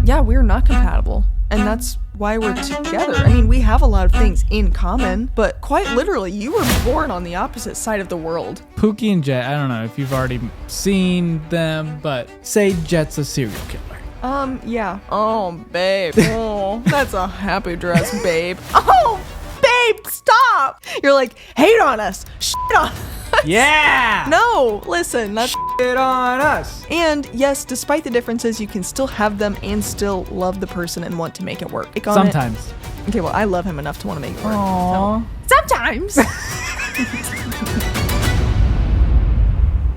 yeah, we're not compatible. And that's why we're together. I mean, we have a lot of things in common, but quite literally, you were born on the opposite side of the world. Pookie and Jet, I don't know if you've already seen them, but say Jet's a serial killer. Yeah. Oh, babe. Oh, that's a happy dress, babe. Oh, babe, stop. You're like, hate on us. Shit on us. Yeah! No, listen, that's Shit on us! And yes, despite the differences, you can still have them and still love the person and want to make it work. Sometimes. Okay, well, I love him enough to want to make it work. Aww. So, sometimes.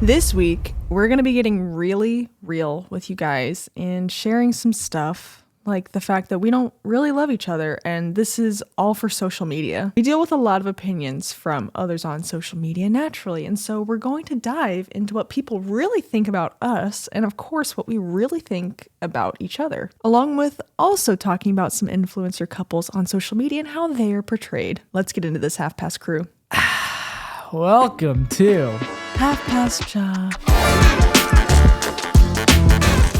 This week, we're going to be getting really real with you guys and sharing some stuff like the fact that we don't really love each other, and this is all for social media. We deal with a lot of opinions from others on social media naturally, and so we're going to dive into what people really think about us and, of course, what we really think about each other, along with also talking about some influencer couples on social media and how they are portrayed. Let's get into this Half Past crew. Welcome to Half Past Cha.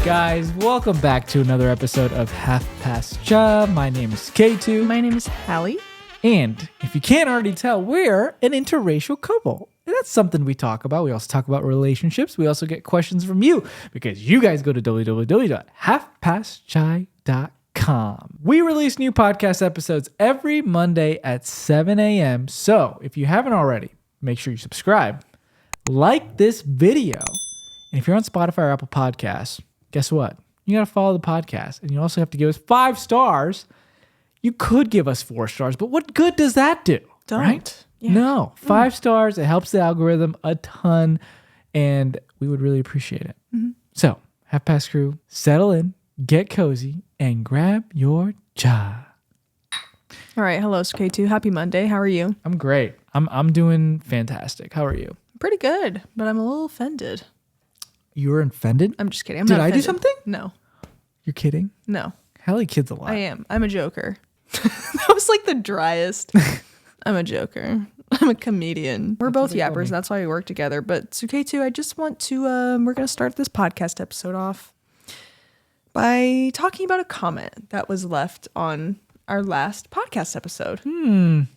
Guys, welcome back to another episode of Half Past Cha. My name is K2. My name is Hallie. And if you can't already tell, we're an interracial couple. And that's something we talk about. We also talk about relationships. We also get questions from you because you guys go to www.halfpastchai.com. We release new podcast episodes every Monday at 7 a.m. So if you haven't already, make sure you subscribe, like this video. And if you're on Spotify or Apple Podcasts, guess what? You got to follow the podcast. And you also have to give us 5 stars. You could give us 4 stars, but what good does that do? Don't. Right? Yeah. No. 5 stars. It helps the algorithm a ton. And we would really appreciate it. Mm-hmm. So, Half Past Crew, settle in, get cozy, and grab your cha. All right. Hello, K2. Happy Monday. How are you? I'm great. I'm doing fantastic. How are you? Pretty good, but I'm a little offended. You were offended? I'm just kidding. Did not I do offended. something? No. You're kidding? No. Hallie kids a lot. I am. I'm a joker. That was like the driest. I'm a joker. I'm a comedian. We're both yappers. That's why we work together. But K2, I just want to, we're going to start this podcast episode off by talking about a comment that was left on our last podcast episode.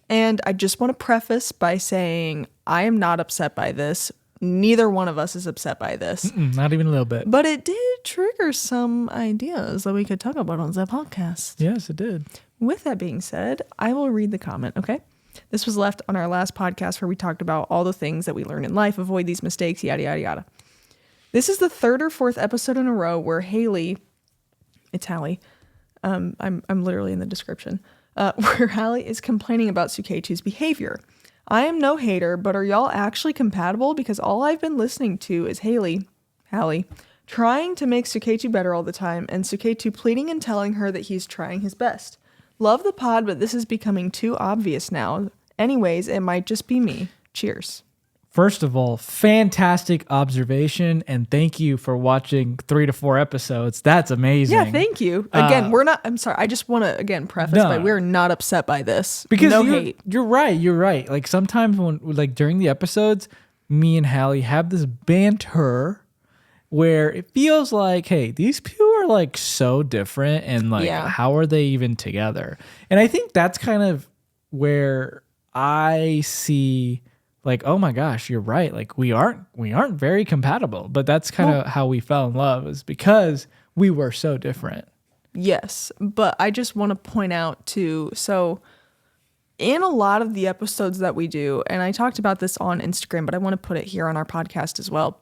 And I just want to preface by saying I am not upset by this. Neither one of us is upset by this. Not even a little bit. But it did trigger some ideas that we could talk about on the podcast. Yes, it did. With that being said, I will read the comment, okay? This was left on our last podcast where we talked about all the things that we learn in life, avoid these mistakes, yada, yada, yada. This is the 3rd or 4th episode in a row where Hallie, it's Hallie, I'm literally in the description, where Hallie is complaining about K2's behavior. I am no hater, but are y'all actually compatible? Because all I've been listening to is Hallie, trying to make K2 better all the time, and K2 pleading and telling her that he's trying his best. Love the pod, but this is becoming too obvious now. Anyways, it might just be me. Cheers. First of all, fantastic observation, and thank you for watching 3 to 4 episodes. That's amazing. Yeah, thank you. Again, I'm sorry. I just want to, again, preface by we're not upset by this. Because no hate. You're right. Like sometimes when, like during the episodes, me and Hallie have this banter where it feels like, hey, these two are like so different and like, how are they even together? And I think that's kind of where I see like, oh my gosh, you're right. Like we aren't very compatible, but that's kind of how we fell in love, is because we were so different. Yes, but I just want to point out too, so in a lot of the episodes that we do, and I talked about this on Instagram, but I want to put it here on our podcast as well,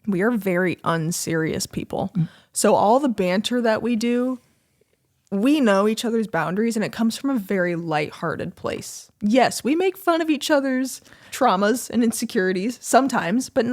we are very unserious people. So all the banter that we do, we know each other's boundaries, and it comes from a very lighthearted place. Yes, we make fun of each other's traumas and insecurities sometimes, but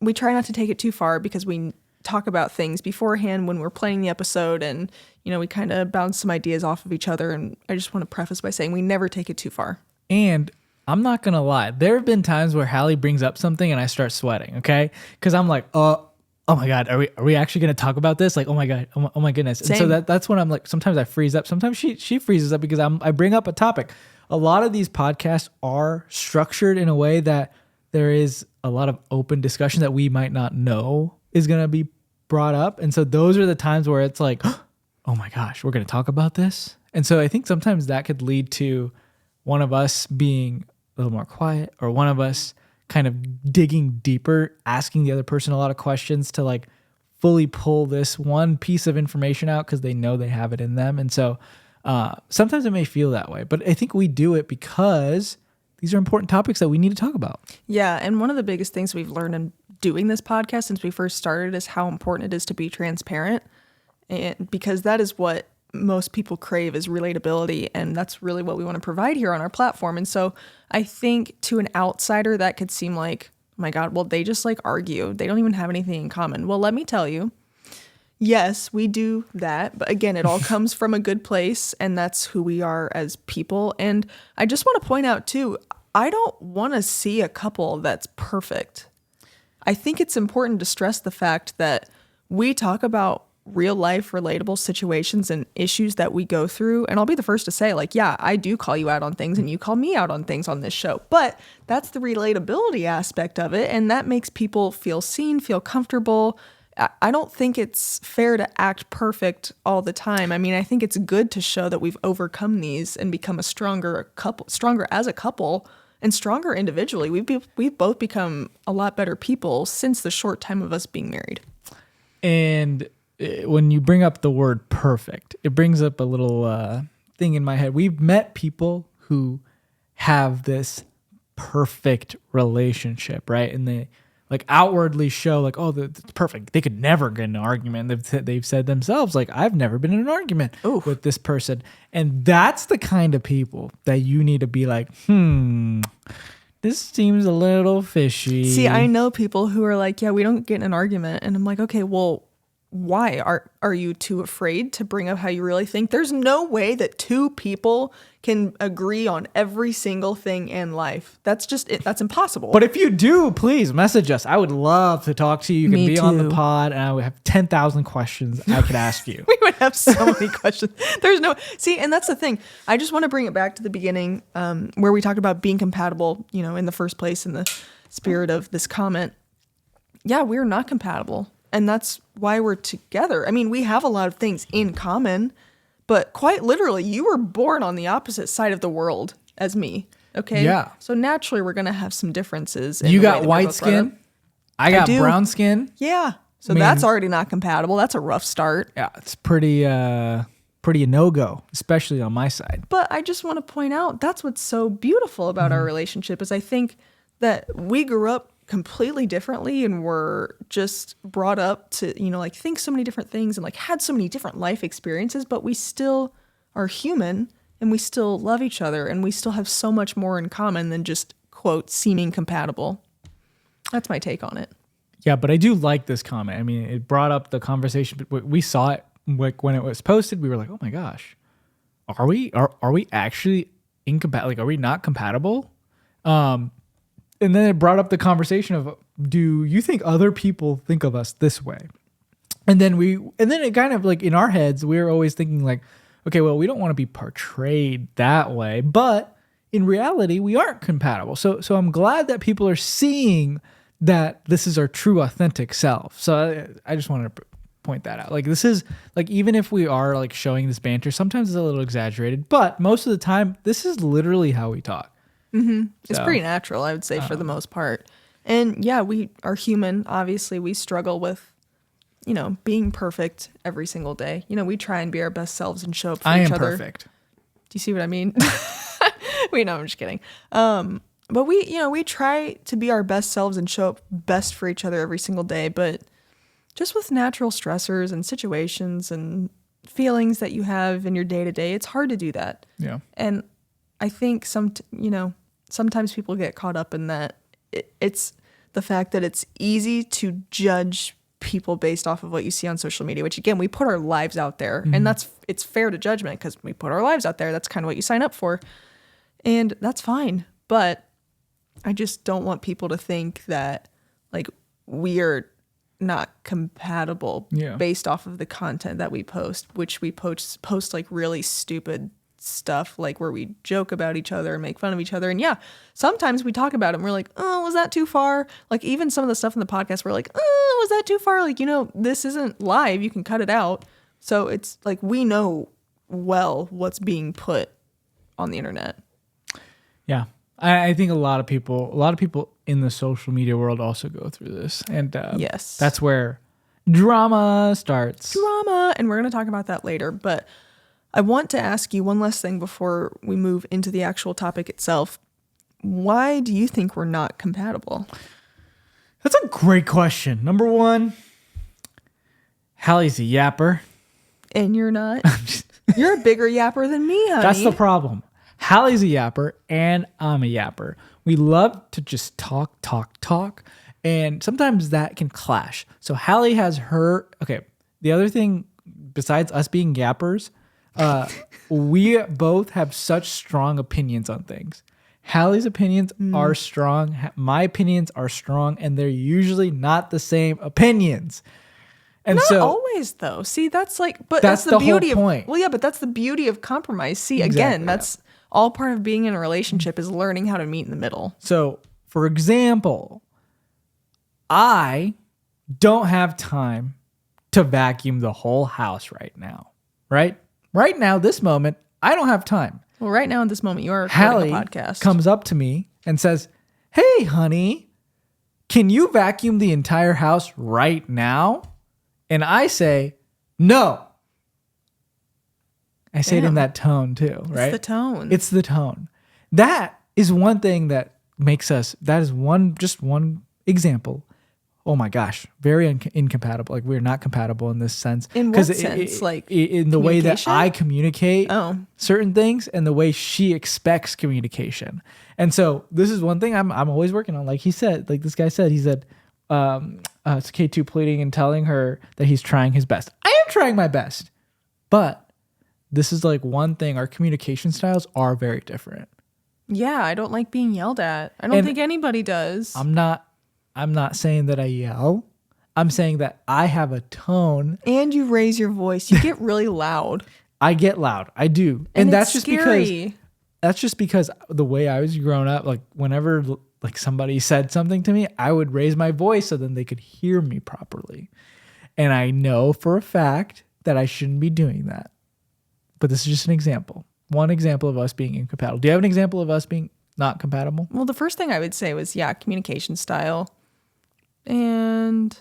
we try not to take it too far because we talk about things beforehand when we're planning the episode, and, you know, we kind of bounce some ideas off of each other. And I just want to preface by saying we never take it too far. And I'm not going to lie. There have been times where Hallie brings up something and I start sweating, okay? Because I'm like, oh my God, are we actually going to talk about this? Like, oh my God, oh my goodness. Same. And so that's when I'm like, sometimes I freeze up. Sometimes she freezes up because I bring up a topic. A lot of these podcasts are structured in a way that there is a lot of open discussion that we might not know is going to be brought up. And so those are the times where it's like, oh my gosh, we're going to talk about this. And so I think sometimes that could lead to one of us being a little more quiet, or one of us kind of digging deeper, asking the other person a lot of questions to like fully pull this one piece of information out because they know they have it in them. And so sometimes it may feel that way, but I think we do it because these are important topics that we need to talk about. Yeah. And one of the biggest things we've learned in doing this podcast since we first started is how important it is to be transparent. And because that is what most people crave, is relatability. And that's really what we want to provide here on our platform. And so I think to an outsider, that could seem like, oh my God, well, they just like argue. They don't even have anything in common. Well, let me tell you, yes, we do that. But again, it all comes from a good place, and that's who we are as people. And I just want to point out too, I don't want to see a couple that's perfect. I think it's important to stress the fact that we talk about real life relatable situations and issues that we go through. And I'll be the first to say, like, yeah, I do call you out on things and you call me out on things on this show, but that's the relatability aspect of it. And that makes people feel seen, feel comfortable. I don't think it's fair to act perfect all the time. I mean, I think it's good to show that we've overcome these and become a stronger couple, stronger as a couple and stronger individually. We've both become a lot better people since the short time of us being married. And when you bring up the word perfect, it brings up a little thing in my head. We've met people who have this perfect relationship, right? And they like outwardly show like, oh, it's perfect. They could never get in an argument. They've said themselves, like, I've never been in an argument with this person. And that's the kind of people that you need to be like, this seems a little fishy. See, I know people who are like, yeah, we don't get in an argument. And I'm like, okay, well, why are you too afraid to bring up how you really think? There's no way that two people can agree on every single thing in life. That's just it. That's impossible. But if you do, please message us. I would love to talk to you. You can Me be too. on the pod, and I would have 10,000 questions I could ask you. We would have so many questions. There's no, see, and that's the thing. I just want to bring it back to the beginning, where we talked about being compatible, you know, in the first place, in the spirit of this comment. Yeah, we're not compatible. And that's why we're together. I mean, we have a lot of things in common, but quite literally, you were born on the opposite side of the world as me. Okay. Yeah. So naturally, we're going to have some differences. In You the way got that we're white both brought up. skin. I got do. brown skin. Yeah. So I mean, that's already not compatible. That's a rough start. Yeah, it's pretty a no-go, especially on my side. But I just want to point out, that's what's so beautiful about our relationship is I think that we grew up completely differently and were just brought up to, you know, like think so many different things and like had so many different life experiences, but we still are human and we still love each other and we still have so much more in common than just, quote, seeming compatible. That's my take on it. Yeah, but I do like this comment. I mean, it brought up the conversation. But we saw it like when it was posted. We were like, "Oh my gosh, are we actually incompatible? Like, are we not compatible?" And then it brought up the conversation of, "Do you think other people think of us this way?" And then it kind of like in our heads, we were always thinking like, "Okay, well, we don't want to be portrayed that way, but in reality, we aren't compatible." So I'm glad that people are seeing that this is our true authentic self. So I just wanted to point that out. Like this is like, even if we are like showing this banter, sometimes it's a little exaggerated, but most of the time this is literally how we talk. Mm-hmm. It's pretty natural, I would say, for the most part. And yeah, we are human. Obviously we struggle with, you know, being perfect every single day. You know, we try and be our best selves and show up for each other. Perfect. Do you see what I mean? Wait, no, I'm just kidding. But we try to be our best selves and show up best for each other every single day. But just with natural stressors and situations and feelings that you have in your day to day, it's hard to do that. Yeah. And I think sometimes people get caught up in that. It's the fact that it's easy to judge people based off of what you see on social media, which again, we put our lives out there, and it's fair to judgment because we put our lives out there. That's kind of what you sign up for. And that's fine. But I just don't want people to think that like we are not compatible based off of the content that we post, which we post like really stupid stuff, like where we joke about each other and make fun of each other. And yeah, sometimes we talk about it and we're like, oh, was that too far? Like even some of the stuff in the podcast, we're like, oh, was that too far? Like, you know, this isn't live. You can cut it out. So it's like we know well what's being put on the internet. Yeah. I think a lot of people in the social media world also go through this. And Yes. that's where drama starts. Drama, and we're going to talk about that later, but I want to ask you one last thing before we move into the actual topic itself. Why do you think we're not compatible? That's a great question. Number one, Hallie's a yapper. And you're not? You're a bigger yapper than me, honey. That's the problem. Hallie's a yapper and I'm a yapper. We love to just talk. And sometimes that can clash. So Hallie has her, okay, the other thing besides us being yappers, we both have such strong opinions on things. Hallie's opinions are strong. My opinions are strong, and they're usually not the same opinions. And Not so always, though. See, that's like, but That's that's the the whole beauty of point. Well, yeah, but that's the beauty of compromise. See, Exactly, again, that's all part of being in a relationship is learning how to meet in the middle. So, for example, I don't have time to vacuum the whole house right now. Right? Right now, this moment, I don't have time. Well, right now in this moment, you are recording Hallie a podcast. comes up to me and says, "Hey, honey, can you vacuum the entire house right now?" And I say, "No." I say it in Damn. that tone too, right? It's the tone. It's the tone. That is one thing that makes us, that is just one example. Oh my gosh, very incompatible. Like we're not compatible in this sense. In what sense? Like in the way that communication? I communicate Oh. certain things and the way she expects communication. And so this is one thing I'm always working on. Like he said, like this guy said, he said, it's K2 pleading and telling her that he's trying his best. I am trying my best, but this is like one thing. Our communication styles are very different. Yeah, I don't like being yelled at. I don't And think anybody does. I'm not saying that I yell. I'm saying that I have a tone. And you raise your voice. You get really loud. I get loud. I do. And that's it's just because the way I was growing up, like whenever like somebody said something to me, I would raise my voice so then they could hear me properly. And I know for a fact that I shouldn't be doing that. But this is just an example. One example of us being incompatible. Do you have an example of us being not compatible? Well, the first thing I would say was, communication style. And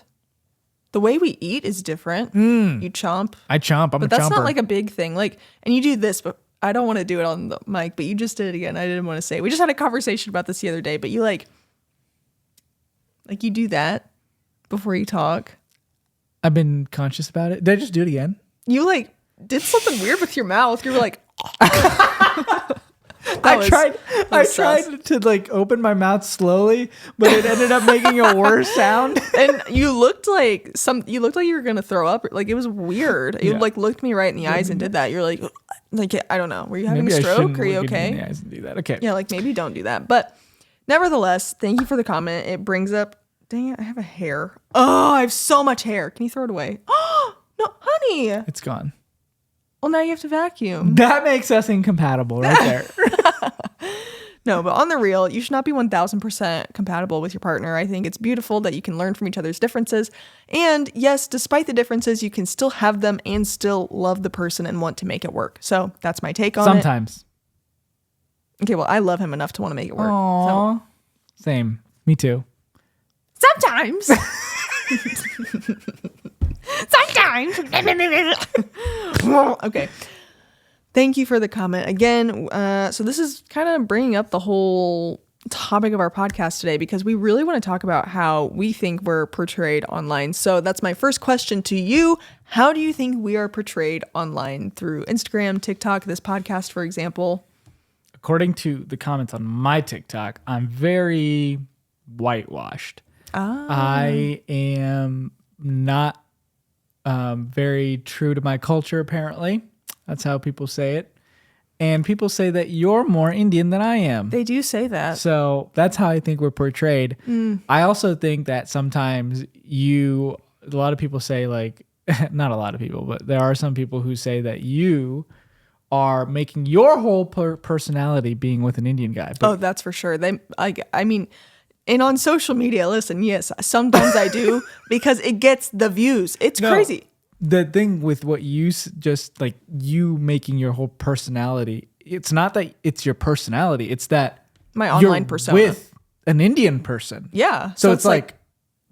the way we eat is different. You chomp. I chomp. I'm But a that's chomper. not like a big thing. Like, and you do this, but I don't want to do it on the mic, but you just did it again. I didn't want to say it. We just had a conversation about this the other day, but you like you do that before you talk. I've been conscious about it. Did I just do it again? You like did something weird with your mouth. You were like, I tried to like open my mouth slowly, but it ended up making a worse sound. and you looked like you were gonna throw up. Like it was weird. You Yeah. like looked me right in the eyes and did that. You're like I don't know. Were you having Maybe a I stroke? shouldn't Are you look at you in okay? the eyes and do that. Okay. Yeah, like maybe don't do that. But nevertheless, thank you for the comment. It brings up. Dang it, I have a hair. Oh, I have so much hair. Can you throw it away? Oh no, honey. It's gone. Well, now you have to vacuum. That makes us incompatible right there. No, but on the real, you should not be 1000% compatible with your partner. I think it's beautiful that you can learn from each other's differences. And yes, despite the differences, you can still have them and still love the person and want to make it work. So that's my take on Sometimes. it. Okay, well, I love him enough to want to make it work. Aww. Same. Me too. So, sometimes. Sometimes. Okay. Thank you for the comment again. So this is kind of bringing up the whole topic of our podcast today because we really want to talk about how we think we're portrayed online. So that's my first question to you. How do you think we are portrayed online through Instagram, TikTok, this podcast, for example? According to the comments on my TikTok, I'm very whitewashed. I am not very true to my culture, apparently. That's how people say it. And people say that you're more Indian than I am. They do say that. So that's how I think we're portrayed. I also think that sometimes a lot of people say like, not a lot of people, but there are some people who say that you are making your whole personality being with an Indian guy. But Oh, that's for sure. I mean, and on social media, listen, yes, sometimes I do because it gets the views. It's No. crazy. the thing with what you just like you making your whole personality, it's not that it's your personality, it's that My you're online persona. with an Indian person. Yeah. So it's like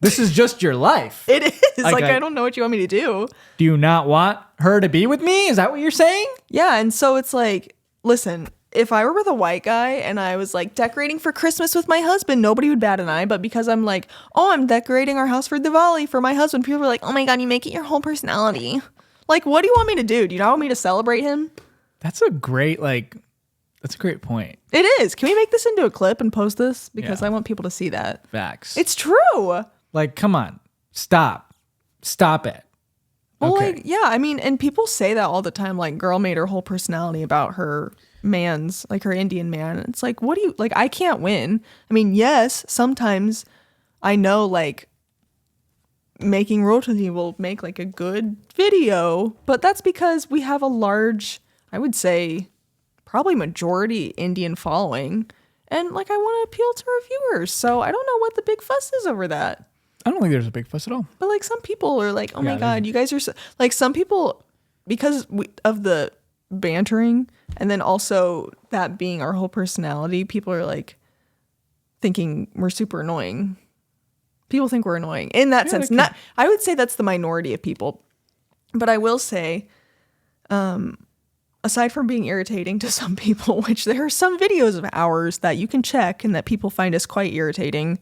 this is just your life. it is. Like, Like, I don't know what you want me to do. Do you not want her to be with me? Is that what you're saying? Yeah. And so it's like, listen, if I were with a white guy and I was like decorating for Christmas with my husband, nobody would bat an eye. But because I'm like, oh, I'm decorating our house for Diwali for my husband, people are like, oh my God, you make it your whole personality. Like, what do you want me to do? Do you not want me to celebrate him? That's a great point. It is. Can we make this into a clip and post this? Because Yeah. I want people to see that. Facts. It's true. Like, come on. Stop it. Well, Okay. like, yeah, I mean, and people say that all the time. Like, girl made her whole personality about her man's, like her Indian man. It's like, what do you, like, I can't win. I mean, yes, sometimes I know, like, making roti will make, like, a good video, but that's because we have a large, I would say, probably majority Indian following. And, like, I want to appeal to our viewers. So I don't know what the big fuss is over that. I don't think there's a big fuss at all. But like some people are like, oh my Yeah, God, you guys are so, like some people, because of the bantering and then also that being our whole personality, people are like thinking we're super annoying. People think we're annoying in that sense. Not, I would say that's the minority of people. But I will say, aside from being irritating to some people, which there are some videos of ours that you can check and that people find us quite irritating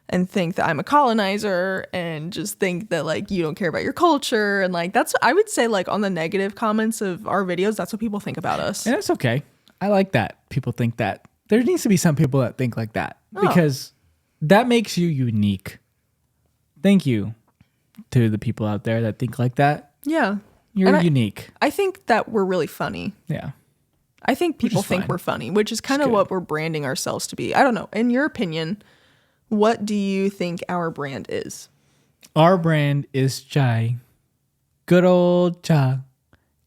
and think that I'm a colonizer and just think that like you don't care about your culture. And like that's, I would say, like on the negative comments of our videos, that's what people think about us. And it's okay. I like that people think that. There needs to be some people that think like that because that makes you unique. Thank you to the people out there that think like that. Yeah. You're And unique. I think that we're really funny. Yeah. I think people is think fine. we're funny, which is kind of good. what we're branding ourselves to be. I don't know. In your opinion, what do you think our brand is? Our brand is chai. Good old chai.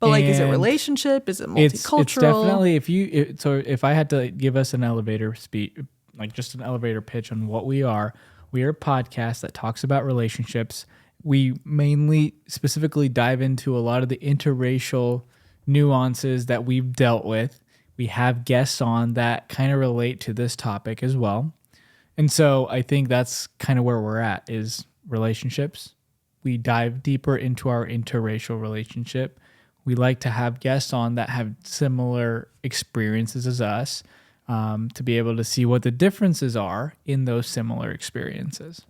But like, is it And relationship? Is it multicultural? It's definitely so if I had to give us an elevator speech, like just an elevator pitch on what we are a podcast that talks about relationships. We mainly specifically dive into a lot of the interracial nuances that we've dealt with. We have guests on that kind of relate to this topic as well. And so I think that's kind of where we're at is relationships. We dive deeper into our interracial relationship. We like to have guests on that have similar experiences as us to be able to see what the differences are in those similar experiences.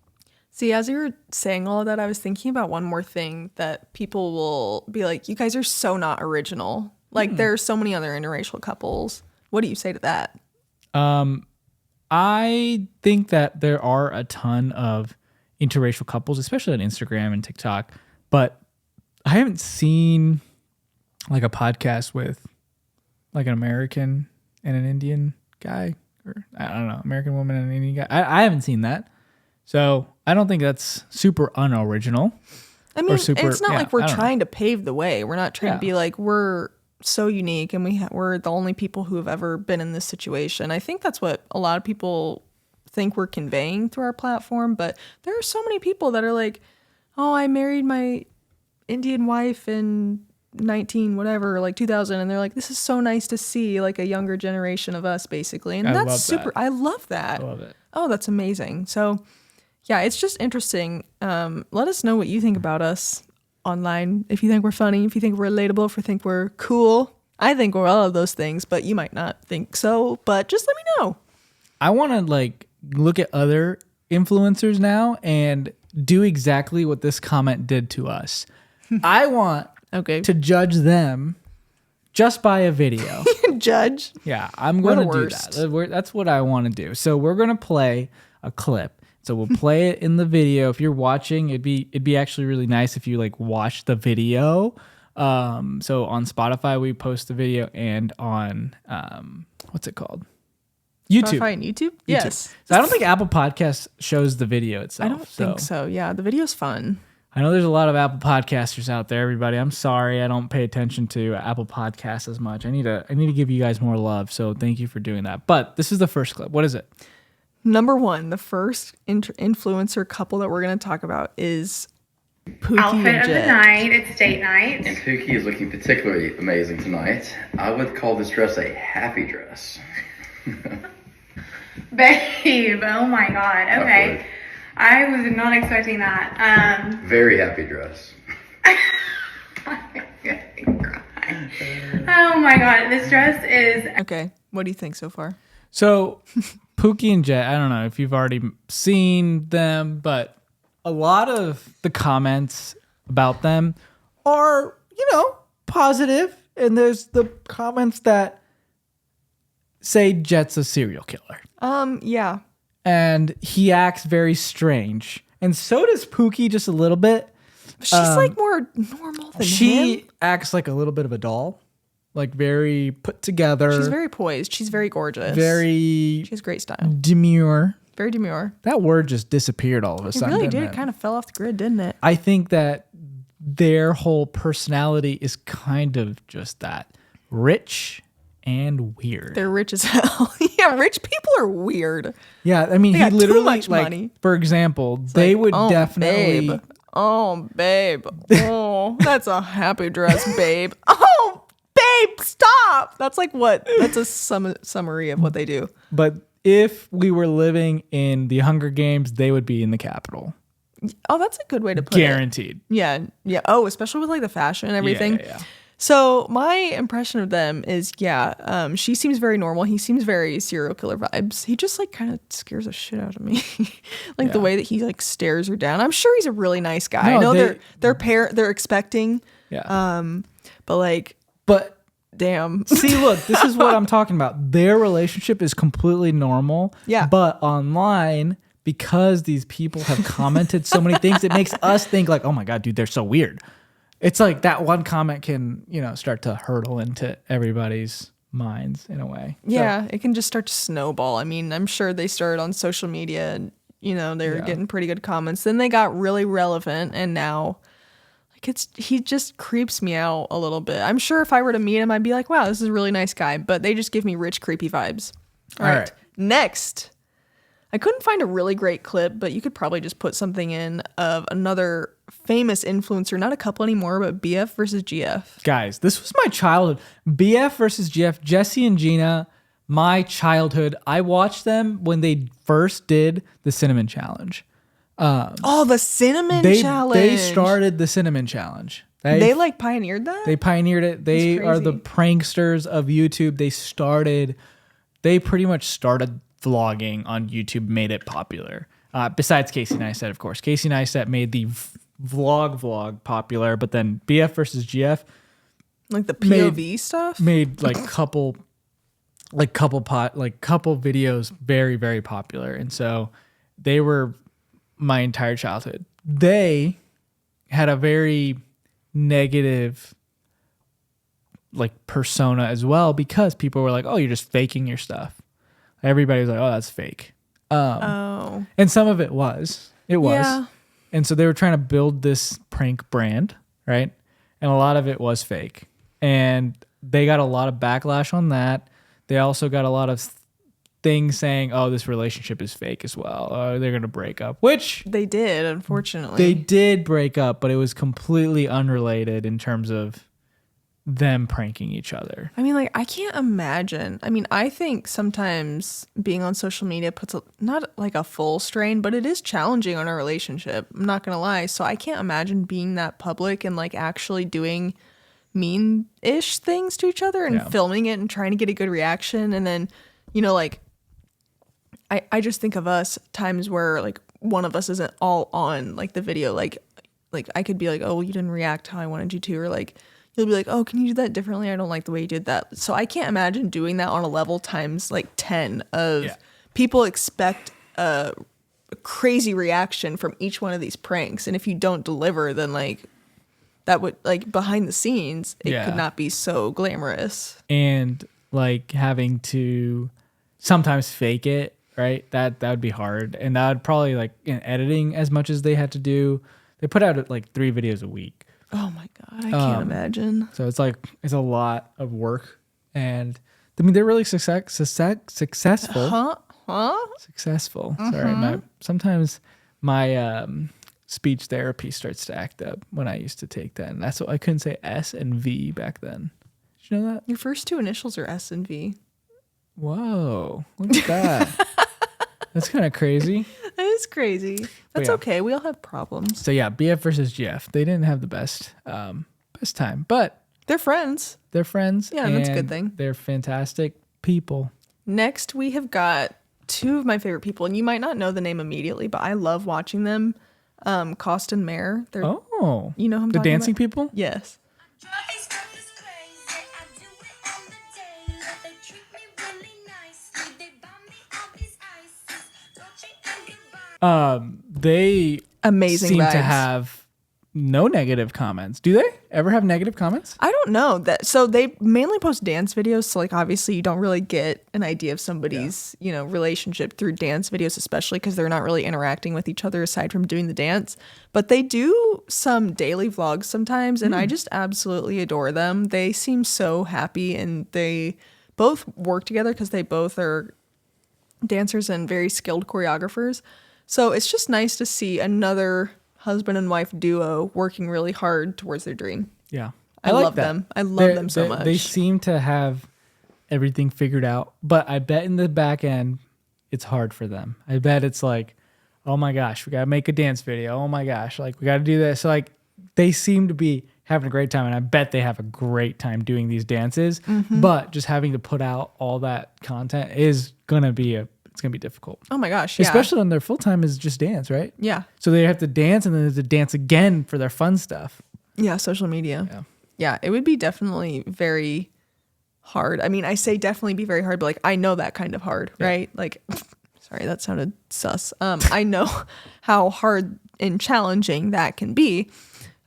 See, as you were saying all of that, I was thinking about one more thing that people will be like, you guys are so not original. Like, there are so many other interracial couples. What do you say to that? I think that there are a ton of interracial couples, especially on Instagram and TikTok, but I haven't seen like a podcast with like an American and an Indian guy, or I don't know, American woman and an Indian guy. I haven't seen that. So I don't think that's super unoriginal. I mean, super- it's not yeah, like we're I don't know. trying to pave the way. We're not trying Yeah. to be like, we're so unique and we're the only people who have ever been in this situation. I think that's what a lot of people think we're conveying through our platform. But there are so many people that are like, oh, I married my Indian wife in 2000, and they're like, this is so nice to see like a younger generation of us, basically. And I that's love super. that. I love that. I love it. Oh, that's amazing. So yeah, it's just interesting. Let us know what you think about us online. If you think we're funny, if you think we're relatable, if you think we're cool. I think we're all of those things, but you might not think so. But just let me know. I want to like look at other influencers now and do exactly what this comment did to us. I want Okay. to judge them just by a video. Judge. Yeah, I'm We're going the to do worst. that. That's what I want to do. So we're going to play a clip. So we'll play it in the video. If you're watching, it'd be actually really nice if you like watch the video. So on Spotify we post the video, and on what's it called? YouTube. Spotify and YouTube? Yes. So I don't think Apple Podcasts shows the video itself. I don't think so. Yeah, the video's fun. I know there's a lot of Apple podcasters out there, everybody. I'm sorry I don't pay attention to Apple Podcasts as much. I need to give you guys more love, so thank you for doing that. But this is the first clip. What is it? Number one, the first influencer couple that we're going to talk about is Pookie Outfit and of the Jet. night. It's date night. And Pookie is looking particularly amazing tonight. I would call this dress a happy dress. Babe, oh my god. Okay. Awkward. I was not expecting that. Very happy dress. Oh my god, this dress is Okay, what do you think so far? So, Pookie and Jet, I don't know if you've already seen them, but a lot of the comments about them are, positive. And there's the comments that say Jet's a serial killer. Yeah. And he acts very strange. And so does Pookie just a little bit. She's like more normal than She him. acts like a little bit of a doll. Like very put together. She's very poised. She's very gorgeous. very She has great style. demure. Very demure. That word just disappeared all of a It sudden. really didn't did. It kind of fell off the grid, didn't it? I think that their whole personality is kind of just that. Rich and weird. They're rich as hell. Yeah, rich people are weird. Yeah, I mean, They he got too literally, much like, money. for example, they Like, would oh, definitely... Babe. Oh, babe. Oh, that's a happy dress, babe. Oh, babe, stop. That's like what? That's a summary of what they do. But if we were living in the Hunger Games, they would be in the Capitol. Oh, that's a good way to put it. Guaranteed. Yeah, yeah. Oh, especially with like the fashion and everything. Yeah. So my impression of them is, she seems very normal. He seems very serial killer vibes. He just like kind of scares the shit out of me, like the Yeah. way that he like stares her down. I'm sure he's a really nice guy. No, I know they- they're expecting, Yeah. but like, But damn. see, look, this is what I'm talking about. Their relationship is completely normal. Yeah. But online, because these people have commented so many things, it makes us think like, oh my God, dude, they're so weird. It's like that one comment can, start to hurtle into everybody's minds in a way. So, Yeah, it can just start to snowball. I mean, I'm sure they started on social media and, they were getting pretty good comments. Then they got really relevant and now like he just creeps me out a little bit. I'm sure if I were to meet him, I'd be like, wow, this is a really nice guy. But they just give me rich, creepy vibes. All right. Next. I couldn't find a really great clip, but you could probably just put something in of another famous influencer, not a couple anymore, but BF versus GF. Guys, this was my childhood. BF versus GF, Jesse and Gina, my childhood. I watched them when they first did the Cinnamon Challenge. Oh, the cinnamon They challenge. started the Cinnamon Challenge. They like pioneered that? They pioneered it. They are the crazy. pranksters of YouTube. They pretty much started vlogging on YouTube, made it popular. Besides Casey Neistat, of course. Casey Neistat made the vlog popular, but then BF versus GF Like the POV stuff? made couple videos very, very popular. And so they were my entire childhood. They had a very negative persona as well, because people were like, oh, you're just faking your stuff. Everybody was like, oh, that's fake. Oh. And some of it was. It was. Yeah. And so they were trying to build this prank brand, right? And a lot of it was fake. And they got a lot of backlash on that. They also got a lot of things saying, oh, this relationship is fake as well. They're going to break up, which They did, unfortunately. they did break up, but it was completely unrelated in terms of them pranking each other. I mean, I can't imagine. I mean, I think sometimes being on social media puts not like a full strain, but it is challenging on a relationship. I'm not going to lie. So I can't imagine being that public and actually doing mean-ish things to each other and filming it and trying to get a good reaction. And then, I just think of us times where one of us isn't all on the video. Like I could be like, oh, you didn't react how I wanted you to, or you'll be like, oh, can you do that differently? I don't like the way you did that. So I can't imagine doing that on a level times 10 of people expect a crazy reaction from each one of these pranks. And if you don't deliver, then that would behind the scenes, it could not be so glamorous. And having to sometimes fake it, right? That would be hard. And that would probably in editing, as much as they had to do, they put out 3 videos a week. Oh my God, I can't imagine. So it's a lot of work, and I mean they're really successful. Successful. Huh? Sorry, sometimes my speech therapy starts to act up when I used to take that. And that's what I couldn't say S and V back then. Did you know that? Your first two initials are S and V. Whoa, look at that. That's kind of crazy. That is crazy. That's yeah. okay. We all have problems. So yeah, BF versus GF. They didn't have the best time, but They're friends. they're friends. Yeah, that's a good and thing. They're fantastic people. Next, we have got two of my favorite people, and you might not know the name immediately, but I love watching them. Cost and Mare. They're Oh, You know who I'm the talking dancing about? people? Yes. They Amazing seem to vibes. have no negative comments. Do they ever have negative comments? I don't know that. So they mainly post dance videos. So like obviously you don't really get an idea of somebody's relationship through dance videos, especially because they're not really interacting with each other aside from doing the dance. But they do some daily vlogs sometimes, and I just absolutely adore them. They seem so happy, and they both work together because they both are dancers and very skilled choreographers. So it's just nice to see another husband and wife duo working really hard towards their dream. Yeah. I like love that. them. I love them so much. They seem to have everything figured out, but I bet in the back end, it's hard for them. I bet it's like, oh my gosh, we got to make a dance video. Oh my gosh, like we got to do this. So like they seem to be having a great time, and I bet they have a great time doing these dances, but just having to put out all that content is going to be it's going to be difficult. Oh my gosh, yeah. Especially when their full time is just dance, right? Yeah. So they have to dance and then they have to dance again for their fun stuff. Yeah, social media. Yeah, it would be definitely very hard. I mean, I say definitely be very hard, but like I know that kind of hard, right? Like sorry, that sounded sus. I know how hard and challenging that can be.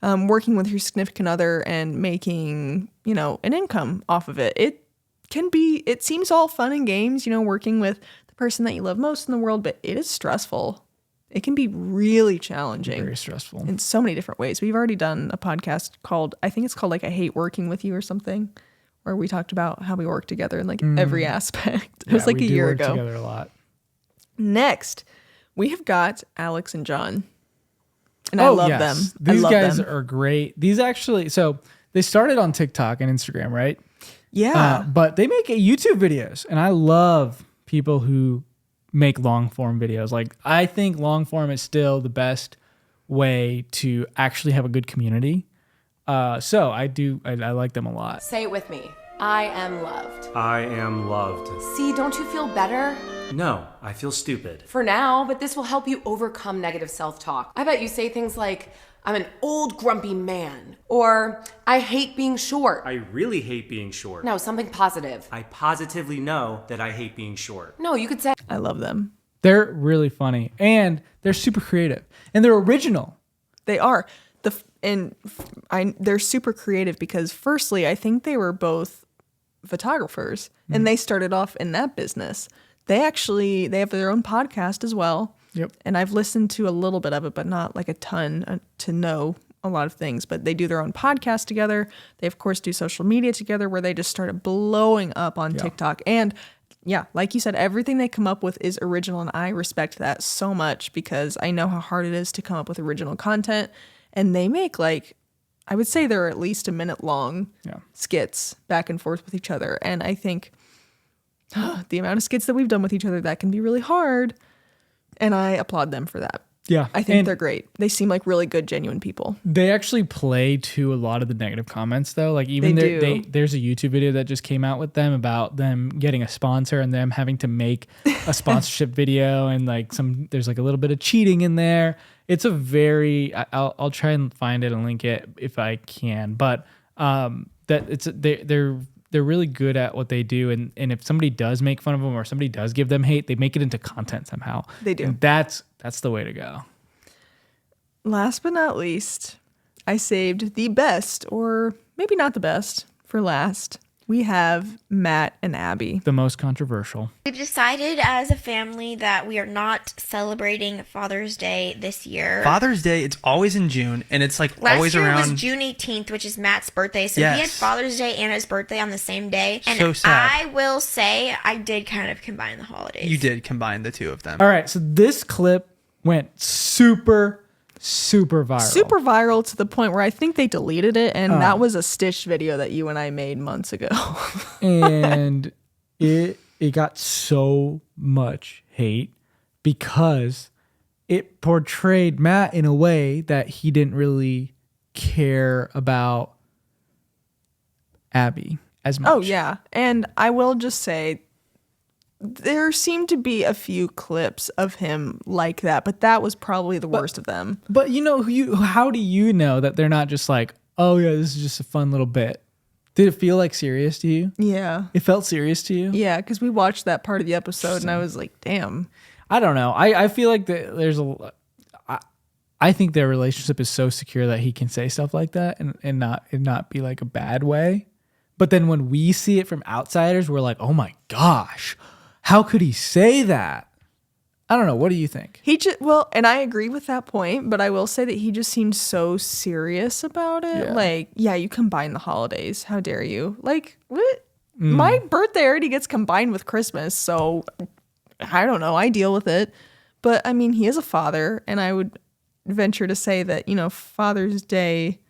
Working with your significant other and making, an income off of it. It seems all fun and games, working with the person that you love most in the world, but it is stressful. It can be really challenging. Very stressful. In so many different ways. We've already done a podcast called I like I Hate Working With You or something, where we talked about how we work together in like every aspect. It was like a year ago. Together a lot. Next, we have got Alex and John. And I love them. These I love guys them. are great. These actually, so they started on TikTok and Instagram, right? Yeah. But they make YouTube videos, and I love people who make long form videos. Like I think long form is still the best way to actually have a good community. So I like them a lot. Say it with me. I am loved. I am loved. See, don't you feel better? No, I feel stupid. For now, but this will help you overcome negative self-talk. I bet you say things like, I'm an old grumpy man, or I hate being short. I really hate being short. No, something positive. I positively know that I hate being short. No, you could say, I love them. They're really funny, and they're super creative, and they're original. They are. They're super creative because firstly, I think they were both photographers and they started off in that business. They have their own podcast as well. Yep. And I've listened to a little bit of it, but not like a ton to know a lot of things. But they do their own podcast together. They, of course, do social media together where they just started blowing up on TikTok. And yeah, like you said, everything they come up with is original. And I respect that so much because I know how hard it is to come up with original content. And they make I would say they're at least a minute long skits back and forth with each other. And I think the amount of skits that we've done with each other, that can be really hard. And I applaud them for that. Yeah. I think they're great. They seem like really good, genuine people. They actually play to a lot of the negative comments though. Like even there's a YouTube video that just came out with them about them getting a sponsor and them having to make a sponsorship video, and there's like a little bit of cheating in there. It's a very I'll try and find it and link it if I can. But they're really good at what they do, and if somebody does make fun of them or somebody does give them hate, they make it into content somehow. They do. And that's the way to go. Last but not least, I saved the best, or maybe not the best, for last. We have Matt and Abby. The most controversial. We've decided as a family that we are not celebrating Father's Day this year. Father's Day, it's always in June, and it's like Last always year around. was June 18th, which is Matt's birthday. So Yes. he had Father's Day and his birthday on the same day. And So sad. I will say I did kind of combine the holidays. You did combine the two of them. All right, so this clip went super super viral. Super viral to the point where I think they deleted it, and that was a Stitch video that you and I made months ago. And it got so much hate because it portrayed Matt in a way that he didn't really care about Abby as much. Oh, yeah. And I will just say, there seemed to be a few clips of him like that, but that was probably the worst of them. But how do you know that they're not just like, oh yeah, this is just a fun little bit? Did it feel like serious to you? Yeah. It felt serious to you? Yeah, because we watched that part of the episode and I was like, damn. I don't know. I feel like I think their relationship is so secure that he can say stuff like that and not be like a bad way. But then when we see it from outsiders, we're like, oh my gosh, how could he say that? I don't know. What do you think? And I agree with that point, but I will say that he just seemed so serious about it. Yeah. Like, yeah, you combine the holidays. How dare you? Like, what? My birthday already gets combined with Christmas, so I don't know. I deal with it. But I mean, he is a father, and I would venture to say that, Father's Day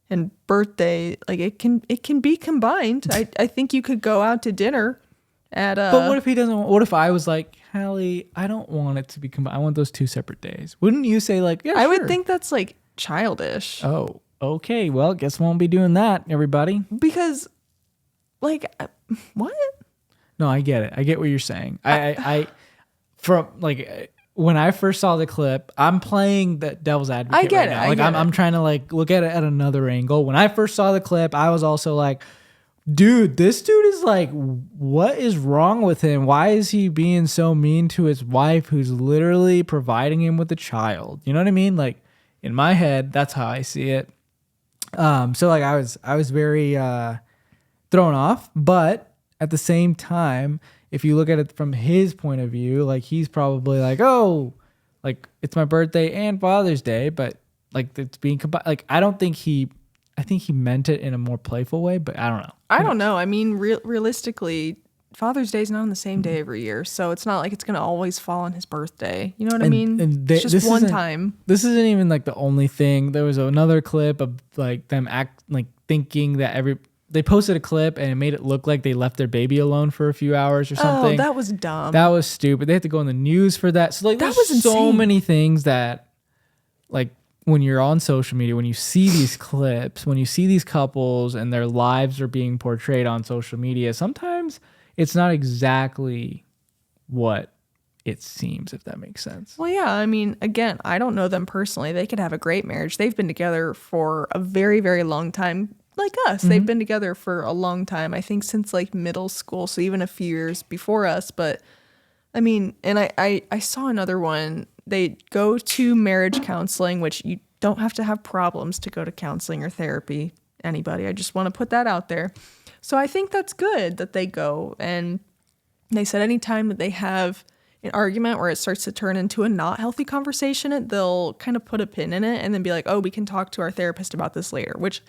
and birthday, like it can be combined. I think you could go out to dinner at But what if he doesn't? What if I was like, Hallie, I don't want it to be combined. I want those 2 separate days. Wouldn't you say like, yeah, I sure. would think that's like childish. Oh, okay. Well, guess we won't be doing that, everybody. Because, like, what? No, I get it. I get what you're saying. I from like when I first saw the clip, I'm playing the devil's advocate. I get right it. now. I Like get I'm trying to like look at it at another angle. When I first saw the clip, I was also like, dude, this dude is like, what is wrong with him? Why is he being so mean to his wife who's literally providing him with a child? You know what I mean? Like in my head, that's how I see it. So like I was very thrown off, but at the same time, if you look at it from his point of view, like he's probably like, oh, like it's my birthday and Father's Day, but like it's being combined. Like I think he meant it in a more playful way, but I don't know. I don't know. I mean, realistically, Father's Day is not on the same day every year, so it's not like it's going to always fall on his birthday. You know what I mean? It's just one time. This isn't even like the only thing. There was another clip of like them thinking that they posted a clip and it made it look like they left their baby alone for a few hours or something. Oh, that was dumb. That was stupid. They had to go on the news for that. So like, That there's was so insane. many things that like when you're on social media, when you see these clips, when you see these couples and their lives are being portrayed on social media, sometimes it's not exactly what it seems, if that makes sense. Well, yeah. I mean, again, I don't know them personally. They could have a great marriage. They've been together for a very, very long time. Like us, they've been together for a long time. I think since like middle school, so even a few years before us. But I mean, and I saw another one. They go to marriage counseling, which you don't have to have problems to go to counseling or therapy. Anybody, I just want to put that out there. So I think that's good that they go. And they said anytime that they have an argument where it starts to turn into a not healthy conversation, they'll kind of put a pin in it and then be like, oh, we can talk to our therapist about this later, which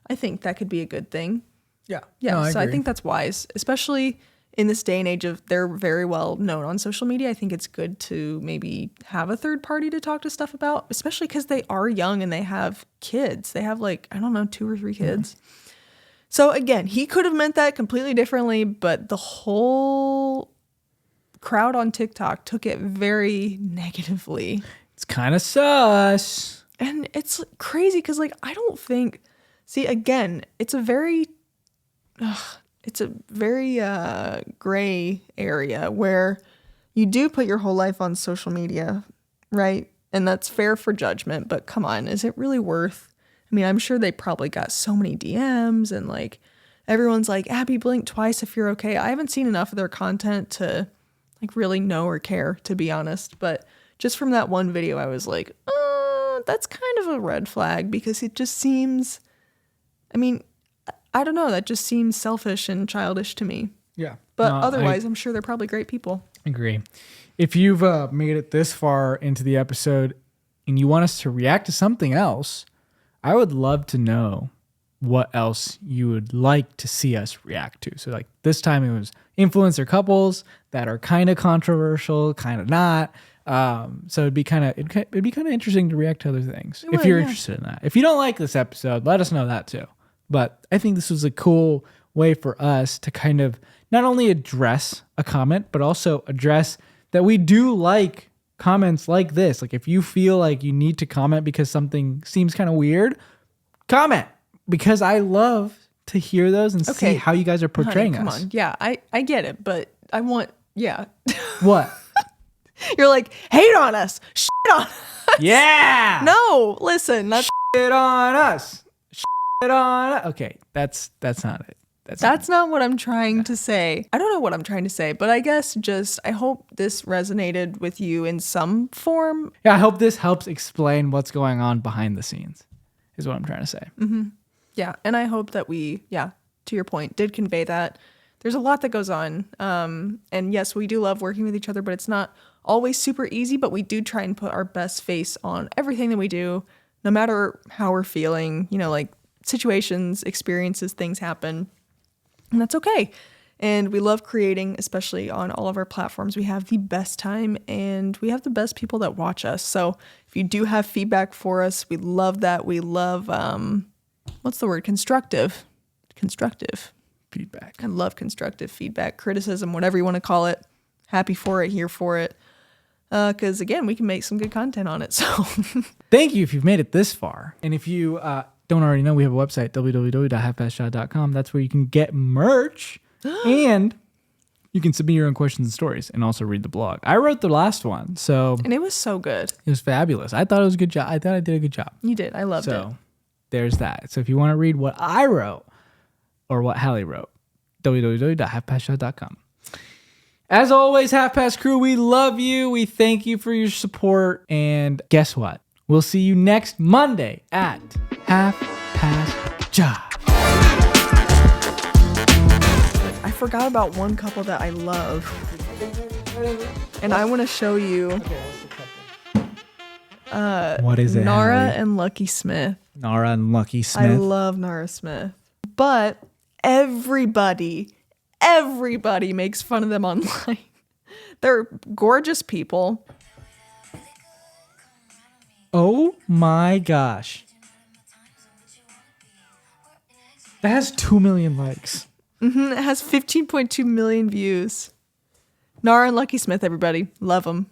I think that could be a good thing. Yeah. Yeah. No, So I agree. think that's wise, especially in this day and age of they're very well known on social media. I think it's good to maybe have a third party to talk to stuff about, especially because they are young and they have kids. They have like, I don't know, 2 or 3 kids. So again, he could have meant that completely differently, but the whole crowd on TikTok took it very negatively. It's kind of sus. And it's crazy because, like, I don't think. See, again, it's a very gray area where you do put your whole life on social media, right? And that's fair for judgment. But come on, is it really worth? I mean, I'm sure they probably got so many DMs and like everyone's like, Abby, blink twice if you're okay. I haven't seen enough of their content to like really know or care, to be honest. But just from that one video, I was like, that's kind of a red flag because it just seems, I mean, I don't know. That just seems selfish and childish to me. Yeah. But No, otherwise, I'm sure they're probably great people. I agree. If you've made it this far into the episode and you want us to react to something else, I would love to know what else you would like to see us react to. So like this time it was influencer couples that are kind of controversial, kind of not. So it'd be kind of interesting to react to other things if would, you're yeah. interested in that. If you don't like this episode, let us know that too. But I think this was a cool way for us to kind of not only address a comment, but also address that we do like comments like this. Like if you feel like you need to comment because something seems kind of weird, comment, because I love to hear those and see how you guys are portraying Honey, us. come on. Yeah, I get it, but I want, yeah. What? You're like, hate on us. Shit on us. Yeah. No, listen, that's Shit on us. Shit on us. Okay, that's not it. That's not what I'm trying to say. I don't know what I'm trying to say, but I guess just I hope this resonated with you in some form. Yeah, I hope this helps explain what's going on behind the scenes, is what I'm trying to say. Yeah, and I hope that we, to your point, did convey that. There's a lot that goes on. And yes, we do love working with each other, but it's not always super easy, but we do try and put our best face on everything that we do, no matter how we're feeling, like situations, experiences, things happen. And that's okay. And we love creating, especially on all of our platforms. We have the best time and we have the best people that watch us. So if you do have feedback for us, we love that. We love, what's the word? Constructive Feedback. I love constructive feedback, criticism, whatever you want to call it. Happy for it, here for it. Because again, we can make some good content on it. So Thank you if you've made it this far. And if you don't already know, we have a website, www.halfpastshot.com. That's where you can get merch and you can submit your own questions and stories and also read the blog. I wrote the last one, so and it was so good. it was fabulous. I thought it was a good job. I thought I did a good job. You did. I loved it. So there's that. So if you want to read what I wrote or what Hallie wrote, www.halfpastshot.com. As always, Half Past Crew, we love you. We thank you for your support. And guess what? We'll see you next Monday at Half Past Shot. I forgot about one couple that I love. And I want to show you What is it, Nara Hallie? and Lucky Smith. Nara and Lucky I Smith. love Nara Smith. But everybody makes fun of them online. They're gorgeous people. Oh my gosh. That has 2 million likes. It has 15.2 million views. Nara and Lucky Smith, everybody. Love them.